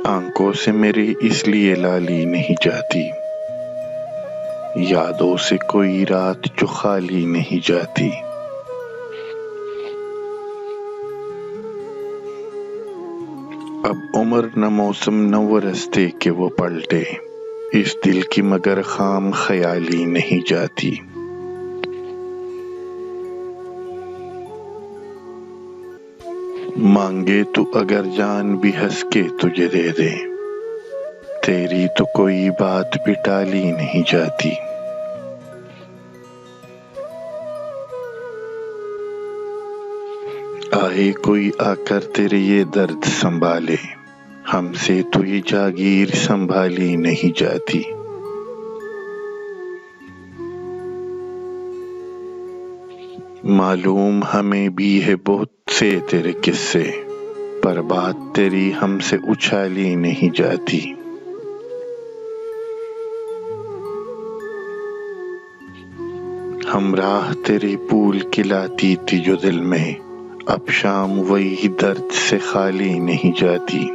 آنکھوں سے میری اس لیے لالی نہیں جاتی، یادوں سے کوئی رات جو خالی نہیں جاتی۔ اب عمر نہ موسم نہ وہ رستے کہ وہ پلٹے، اس دل کی مگر خام خیالی نہیں جاتی۔ مانگے تو اگر جان بھی ہنس کے تجھے دے دے، تیری تو کوئی بات بھی ٹالی نہیں جاتی۔ آئے کوئی آ کر تیرے یہ درد سنبھالے، ہم سے تو یہ جاگیر سنبھالی نہیں جاتی۔ معلوم ہمیں بھی ہے بہت سے تیرے قصے، پر بات تیری ہم سے اچھالی نہیں جاتی۔ ہم راہ تیری پھول کھلاتی تھی جو دل میں، اب شام وہی درد سے خالی نہیں جاتی۔